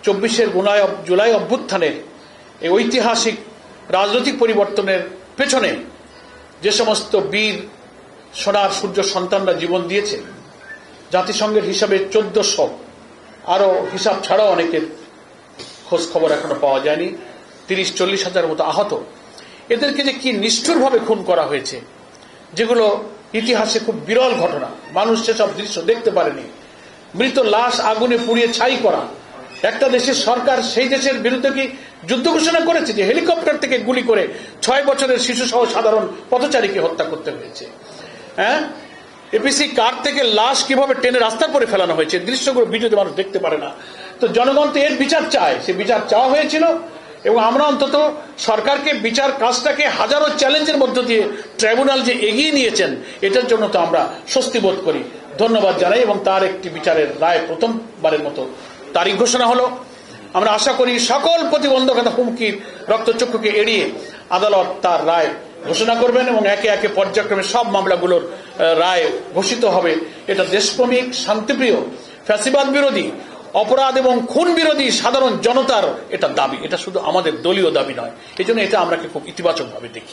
24 জুলাই অভ্যুত্থানের এই ঐতিহাসিক রাজনৈতিক পরিবর্তনের পেছনে যে সমস্ত বীর সোনার সূর্য সন্তানরা জীবন দিয়েছে, জাতিসংঘের হিসাবে 1400, আরো হিসাব ছাড়াও অনেকের খোঁজ খবর এখনো পাওয়া যায়নি, 30-40 হাজার মতো আহত, এদেরকে যে কি নিষ্ঠুরভাবে খুন করা হয়েছে, যেগুলো ইতিহাসে খুব বিরল ঘটনা। মানুষ সেসব দৃশ্য দেখতে পারেনি। মৃত লাশ আগুনে পুড়িয়ে ছাই করা। একটা দেশের সরকার সেই দেশের বিরুদ্ধে কি যুদ্ধ ঘোষণা করেছে যে হেলিকপ্টার থেকে গুলি করে 6 বছরের শিশু সহ সাধারণ পথচারীকে হত্যা করতে হয়েছে? হ্যাঁ, এপিসি কার থেকে লাশ কিভাবে টেনে রাস্তার পরে ফেলানো হয়েছে, দৃশ্যগুলো ভিডিওতে মানুষ দেখতে পারে না। তো জনগণ তো এর বিচার চায়, সে বিচার চাওয়া হয়েছিল এবং আমরা অন্তত সরকারকে বিচার কাজটাকে হাজারো চ্যালেঞ্জের মধ্য দিয়ে ট্রাইব্যুনাল যে এগিয়ে নিয়েছেন, এটার জন্য তো আমরা স্বস্তি বোধ করি, ধন্যবাদ জানাই। এবং তার একটি বিচারের রায় প্রথমবারের মতো তারিখ ঘোষণা হলো। আমরা আশা করি সকল প্রতিবন্ধকতা, হুমকির, রক্তচক্ষুকে এড়িয়ে আদালত তার রায় ঘোষণা করবেন এবং একে একে পর্যায়ক্রমে সব মামলাগুলোর রায় ঘোষিত হবে। এটা দেশপ্রেমিক, শান্তিপ্রিয়, ফ্যাসিবাদ বিরোধী, অপরাধ এবং খুন বিরোধী সাধারণ জনতার এটা দাবি। এটা শুধু আমাদের দলীয় দাবি নয়। এই জন্য এটা আমরা খুব ইতিবাচকভাবে দেখি।